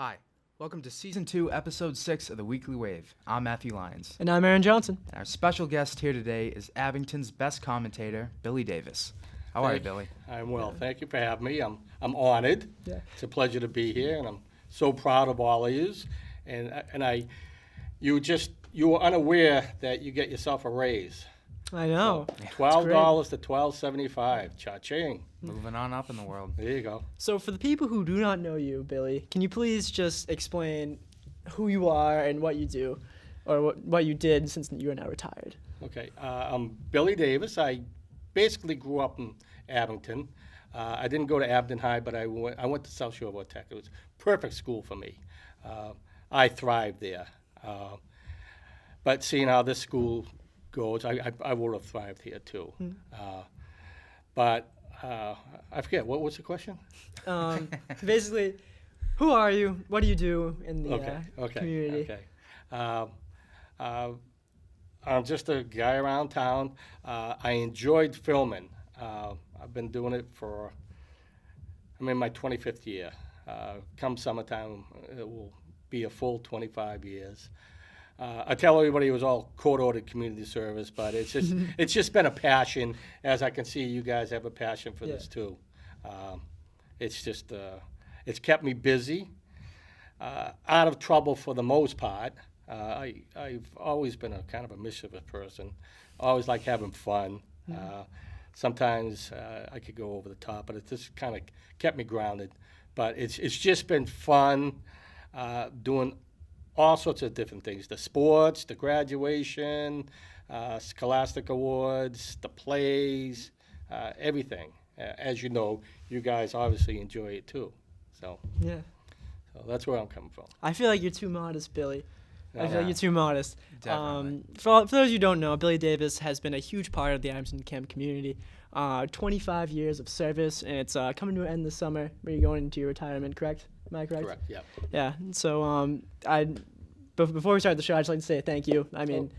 Hi, welcome to Season 2, Episode 6 of The Weekly Wave. I'm Matthew Lyons. And I'm Aaron Johnson. And our special guest here today is Abington's best commentator, Billy Davis. How are you, Billy? I'm well. Thank you for having me. I'm honored. Yeah. It's a pleasure to be here, and I'm so proud of all of you. You were unaware that you get yourself a raise. I know. $12 to $12.75. Cha-ching. Moving on up in the world. There you go. So for the people who do not know you, Billy, can you please just explain who you are and what you do, or what you did since you are now retired? Okay. I'm Billy Davis. I basically grew up in Abington. I didn't go to Abington High, but I went to South Shore Tech. It was a perfect school for me. I thrived there. But seeing how this school goes, I would have thrived here too. But I forget, what was the question? Basically, who are you? What do you do in the community? Okay. I'm just a guy around town. I enjoyed filming. I've been doing it I'm in my 25th year. Come summertime, it will be a full 25 years. I tell everybody it was all court-ordered community service, but it's just been a passion. As I can see, you guys have a passion for this too. It's kept me busy, out of trouble for the most part. I've always been a kind of a mischievous person. Always like having fun. Sometimes I could go over the top, but it just kind of kept me grounded. But it's just been fun doing all sorts of different things, the sports, the graduation, scholastic awards, the plays, everything. As you know, you guys obviously enjoy it too. So that's where I'm coming from. I feel like you're too modest, Billy. I feel like you're too modest. Definitely. For those who don't know, Billy Davis has been a huge part of the Avington Camp community. 25 years of service, and it's coming to an end this summer where you're going into your retirement, correct? Am I correct? Correct, yeah. Yeah, so before we start the show, I'd just like to say thank you. I mean,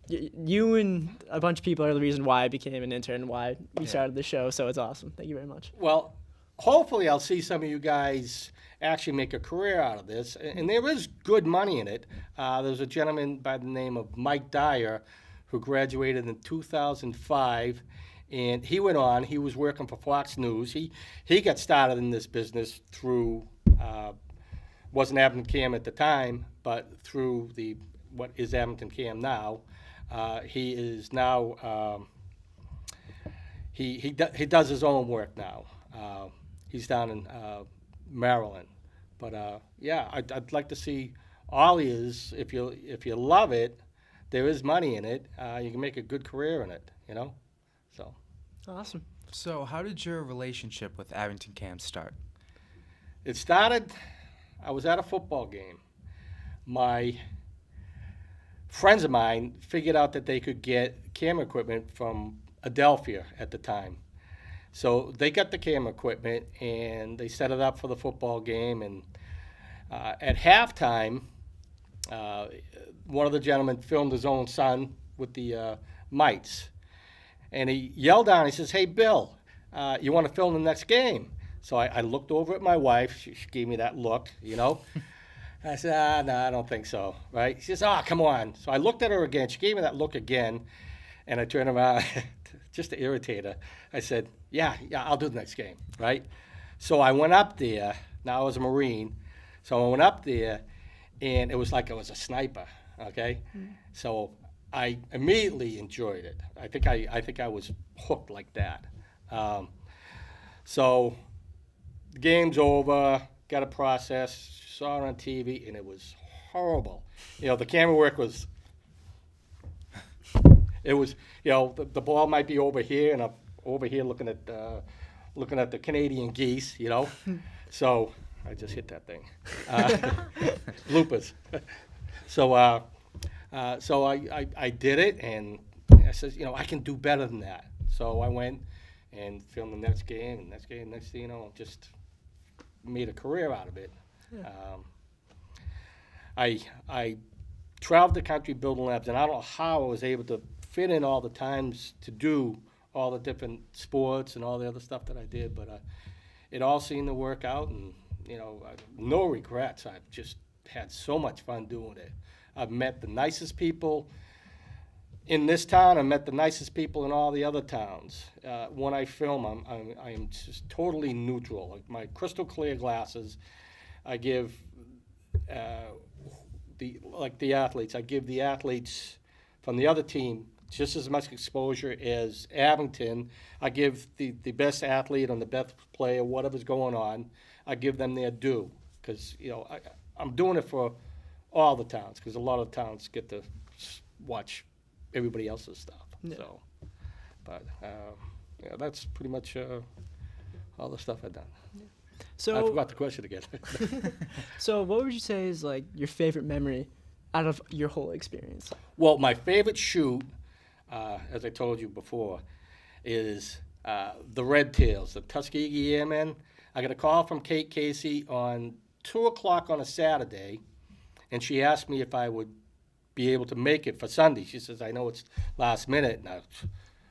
you and a bunch of people are the reason why I became an intern and why we started the show, so it's awesome. Thank you very much. Well, hopefully I'll see some of you guys actually make a career out of this, and there is good money in it. There's a gentleman by the name of Mike Dyer who graduated in 2005, and he went on. He was working for Fox News. He got started in this business through wasn't Abington Camp at the time, but through what is Abington Camp now. He is now he does his own work now. He's down in Maryland, but I'd like to see all yous. If you love it, there is money in it. You can make a good career in it, So Awesome. So how did your relationship with Avington Camp start? It started. I was at a football game. My friends of mine figured out that they could get camera equipment from Adelphia at the time. So they got the camera equipment and they set it up for the football game. And at halftime, one of the gentlemen filmed his own son with the mites. And he yelled out, he says, "Hey, Bill, you want to film the next game?" So I looked over at my wife. She gave me that look, I said, no, I don't think so, right? She says, come on. So I looked at her again. She gave me that look again, and I turned around just to irritate her. I said, yeah, I'll do the next game, right? So I went up there. Now I was a Marine. So I went up there, and it was like I was a sniper, okay? So I immediately enjoyed it. I think I was hooked like that. So the game's over, got a process, saw it on TV, and it was horrible. The camera work was, the ball might be over here, and I'm over here looking at the Canadian geese, So I just hit that thing. Bloopers. So I did it, and I said, I can do better than that. So I went and filmed the next game, next thing you know, just made a career out of it. I traveled the country building labs, and I don't know how I was able to fit in all the times to do all the different sports and all the other stuff that I did, but it all seemed to work out, and no regrets. I've just had so much fun doing it. I've met the nicest people in this town. I've met the nicest people in all the other towns. When I film, I am just totally neutral. Like my crystal clear glasses, I give the athletes. I give the athletes from the other team just as much exposure as Abington. I give the best athlete and the best player, whatever's going on, I give them their due. Because, I'm doing it for all the towns, because a lot of towns get to watch everybody else's stuff. Yeah. So, but, that's pretty much all the stuff I've done. So I forgot the question again. So what would you say is like your favorite memory out of your whole experience? Well, my favorite shoot, as I told you before, is the Red Tails, the Tuskegee Airmen. I got a call from Kate Casey on 2 o'clock on a Saturday, and she asked me if I would be able to make it for Sunday. She says, I know it's last minute.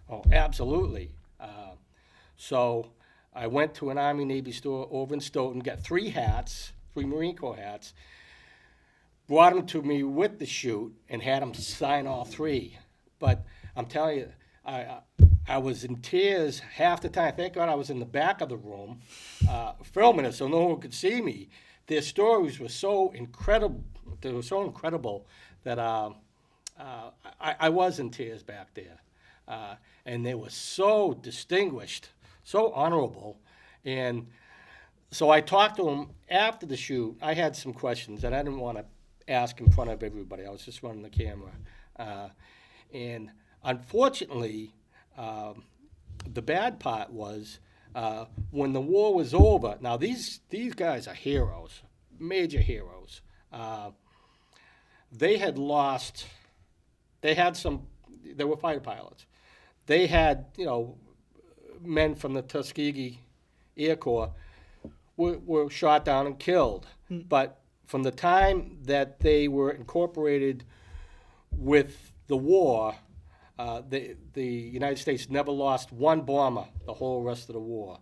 And absolutely. So I went to an Army-Navy store over in Stoughton, got 3 Marine Corps hats, brought them to me with the shoot, and had them sign all 3. But I'm telling you, I was in tears half the time. Thank God I was in the back of the room filming it so no one could see me. Their stories were so incredible. They were so incredible that I was in tears back there. And they were so distinguished, so honorable. And so I talked to them after the shoot. I had some questions that I didn't want to ask in front of everybody. I was just running the camera. And unfortunately, the bad part was when the war was over. Now these guys are heroes, major heroes. They had lost. They were fighter pilots. They had men from the Tuskegee Air Corps were shot down and killed. But from the time that they were incorporated with the war, the United States never lost one bomber the whole rest of the war.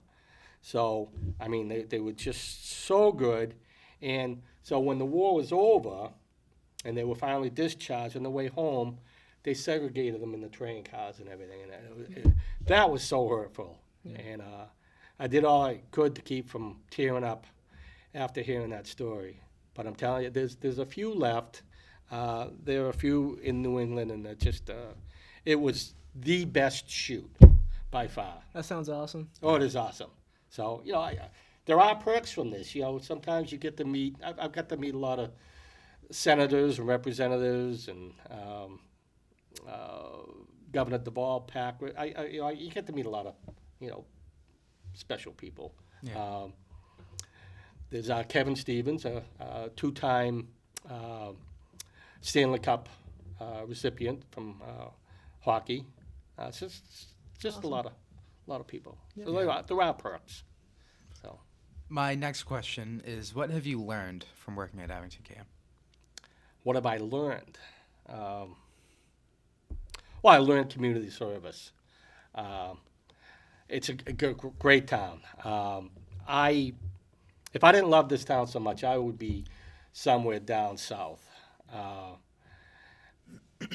So, I mean, they were just so good. And so when the war was over and they were finally discharged on the way home, they segregated them in the train cars and everything. And that was so hurtful. Yeah. And I did all I could to keep from tearing up after hearing that story. But I'm telling you, there's a few left. There are a few in New England, and it was the best shoot by far. That sounds awesome. Oh, it is awesome. So, there are perks from this. Sometimes you get to meet, I've got to meet a lot of senators and representatives and Governor Deval, Packard. You get to meet a lot of, special people. Yeah. There's Kevin Stevens, a 2-time Stanley Cup recipient from hockey. It's just awesome. a lot of people. Yeah. So there are perks. So, my next question is, what have you learned from working at Avington Camp? What have I learned? Well, I learned community service. It's a great town. If I didn't love this town so much, I would be somewhere down south.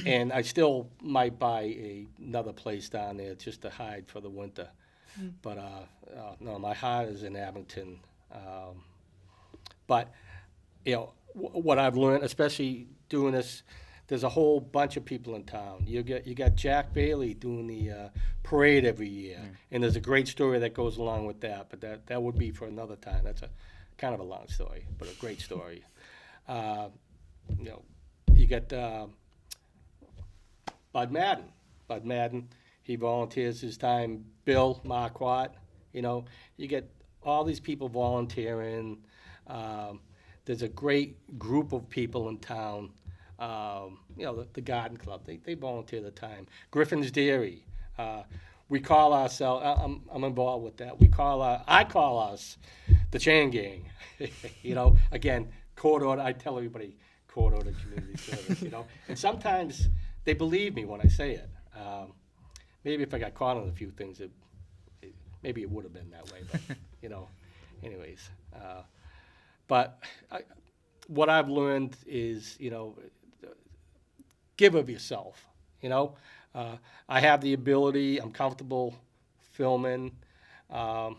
And I still might buy another place down there just to hide for the winter. But no, my heart is in Abington. But what I've learned, especially doing this, there's a whole bunch of people in town. You got Jack Bailey doing the parade every year, and there's a great story that goes along with that. But that would be for another time. That's a kind of a long story, but a great story. You got Bud Madden. Bud Madden, he volunteers his time. Bill Marquardt, you get all these people volunteering. There's a great group of people in town. The Garden Club, they volunteer the time. Griffin's Dairy, we call ourselves, I'm involved with that. I call us the Chain Gang. Again, court order, I tell everybody court order community service, And sometimes they believe me when I say it. Maybe if I got caught on a few things, maybe it would have been that way, but, anyways. but what I've learned is, give of yourself. I have the ability. I'm comfortable filming. Why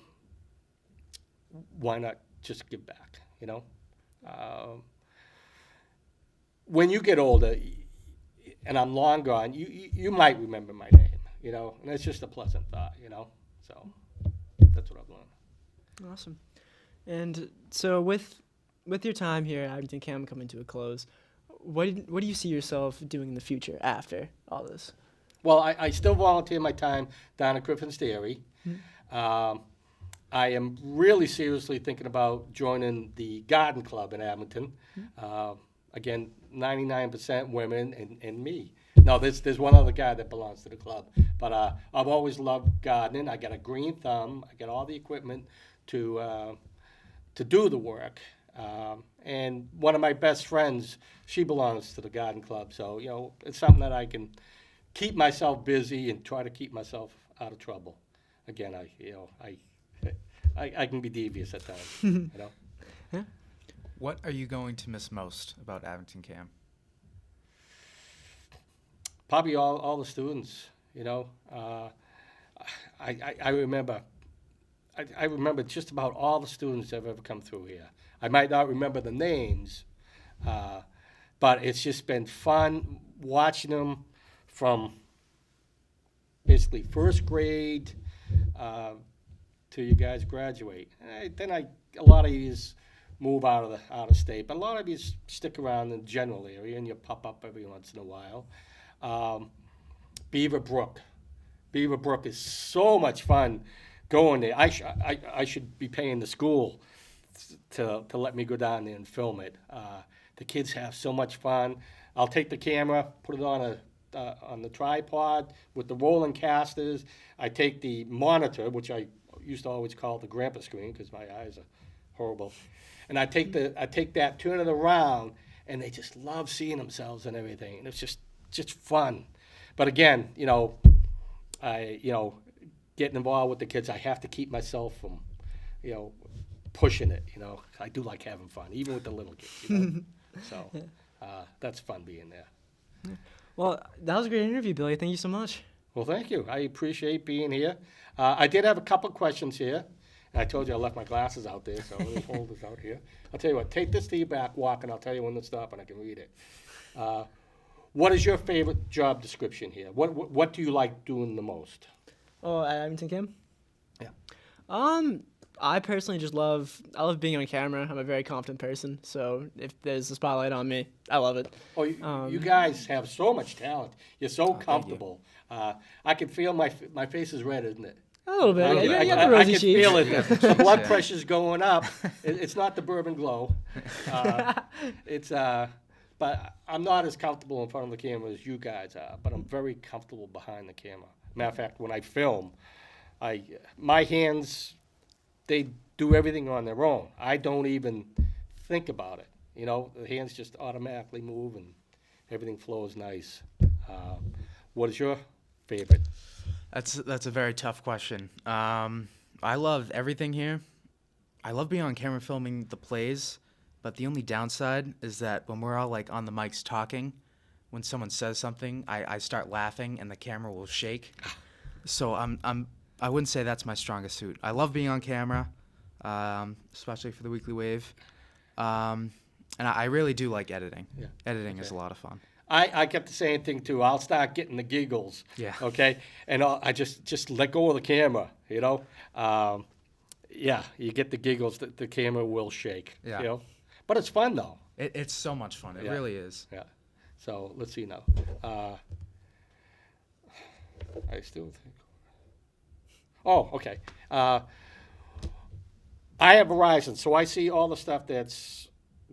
not just give back? When you get older, and I'm long gone, you might remember my name. And it's just a pleasant thought. So that's what I've learned. Awesome. And so with your time here at Avington Camp coming to a close, what do you see yourself doing in the future after all this? Well, I still volunteer my time down at Griffin's Dairy. I am really seriously thinking about joining the garden club in Abington. Again, 99% women and me. No, there's one other guy that belongs to the club. But I've always loved gardening. I got a green thumb. I got all the equipment to do the work. And one of my best friends, she belongs to the garden club. So, it's something that I can keep myself busy and try to keep myself out of trouble. Again, I can be devious at times. Yeah. What are you going to miss most about Avington Camp? Probably all the students. I remember. I remember just about all the students that have ever come through here. I might not remember the names, but it's just been fun watching them from basically first grade till you guys graduate. Then a lot of you move out of state, but a lot of you stick around in the general area and you pop up every once in a while. Beaverbrook. Beaverbrook is so much fun going there. I should be paying the school to let me go down there and film it. The kids have so much fun. I'll take the camera, put it on the tripod with the rolling casters. I take the monitor, which I used to always call the grandpa screen because my eyes are horrible, and I take that, turn it around, and they just love seeing themselves and everything. And it's just fun. But again, getting involved with the kids, I have to keep myself from, pushing it. I do like having fun, even with the little kids. So that's fun being there. Well, that was a great interview, Billy. Thank you so much. Well, thank you. I appreciate being here. I did have a couple questions here. And I told you I left my glasses out there, so let me hold this out here. I'll tell you what, take this to your back walk, and I'll tell you when to stop, and I can read it. What is your favorite job description here? What do you like doing the most? Oh, at Avington Camp? Yeah. I personally just love being on camera. I'm a very confident person, so if there's a spotlight on me, I love it. Oh, you guys have so much talent. You're so comfortable. I can feel my face is red, isn't it? A little bit. Yeah, you got the I rosy can cheeks. feel it. The blood pressure's going up. It's not the bourbon glow. But I'm not as comfortable in front of the camera as you guys are. But I'm very comfortable behind the camera. Matter of fact, when I film, my hands, they do everything on their own. I don't even think about it. The hands just automatically move and everything flows nice. What is your favorite? That's a very tough question. I love everything here. I love being on camera filming the plays, but the only downside is that when we're all like on the mics talking, when someone says something, I start laughing and the camera will shake. So I wouldn't say that's my strongest suit. I love being on camera, especially for the Weekly Wave, and I really do like editing. Yeah. Editing is a lot of fun. I get the same thing too. I'll start getting the giggles. Yeah. Okay. And I just let go of the camera. Yeah. You get the giggles. The camera will shake. Yeah. But it's fun though. It's so much fun. It really is. Yeah. So let's see now. I still think. Oh, okay. I have Verizon, so I see all the stuff that's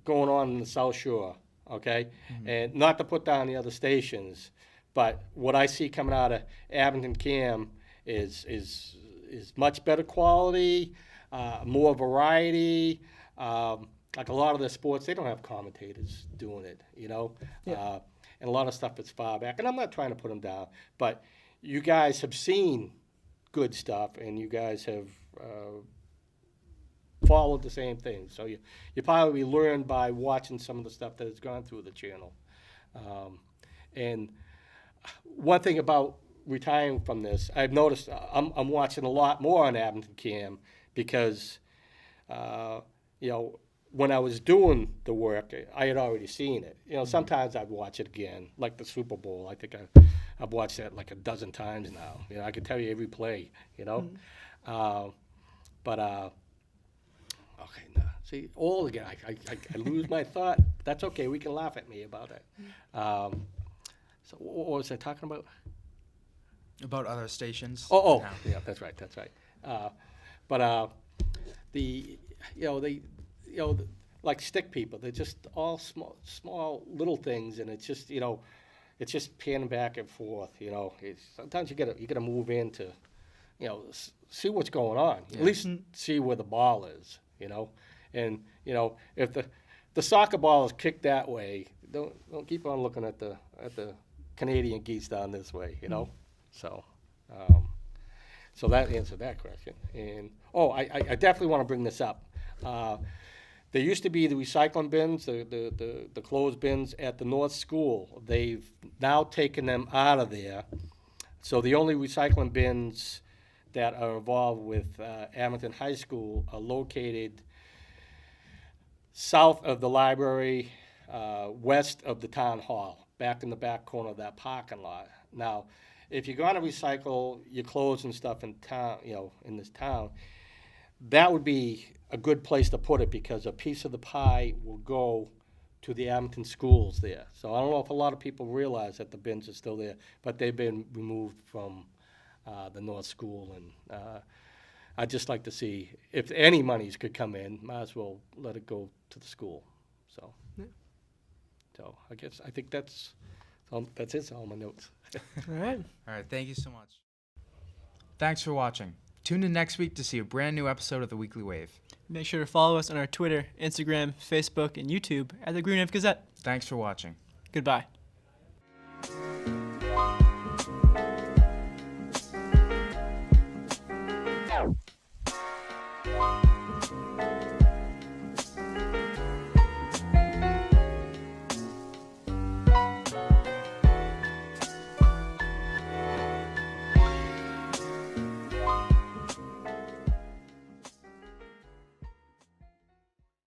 going on in the South Shore. Okay, and not to put down the other stations, but what I see coming out of Avington Camp is much better quality, more variety. Like a lot of the sports, they don't have commentators doing it, Yeah. And a lot of stuff that's far back. And I'm not trying to put them down, but you guys have seen good stuff, and you guys have followed the same thing. So you probably learn by watching some of the stuff that has gone through the channel. And one thing about retiring from this, I've noticed I'm watching a lot more on Avington Camp because, when I was doing the work, I had already seen it. Sometimes I'd watch it again, like the Super Bowl. I think I've watched that like a dozen times now. I can tell you every play, But, okay, no. See, all again, I lose my thought. That's okay. We can laugh at me about it. So what was I talking about? About other stations. Oh, No. yeah, that's right. Like stick people, they're just all small little things, and it's just panning back and forth. Sometimes you gotta move in to, see what's going on. Yeah. At least see where the ball is. And if the soccer ball is kicked that way, don't keep on looking at the Canadian geese down this way. So. So that answered that question. And I definitely want to bring this up. There used to be the recycling bins, the closed bins at the North School. They've now taken them out of there. So the only recycling bins that are involved with Abington High School are located south of the library, west of the town hall, back in the back corner of that parking lot. Now, if you're going to recycle your clothes and stuff in town, in this town, that would be a good place to put it because a piece of the pie will go to the Abington schools there. So I don't know if a lot of people realize that the bins are still there, but they've been removed from the North School. And I'd just like to see if any monies could come in, might as well let it go to the school. So, so I think that's it. All my notes. All right. All right, thank you so much. Thanks for watching. Tune in next week to see a brand new episode of The Weekly Wave. Make sure to follow us on our Twitter, Instagram, Facebook, and YouTube at the Green Wave Gazette. Thanks for watching. Goodbye.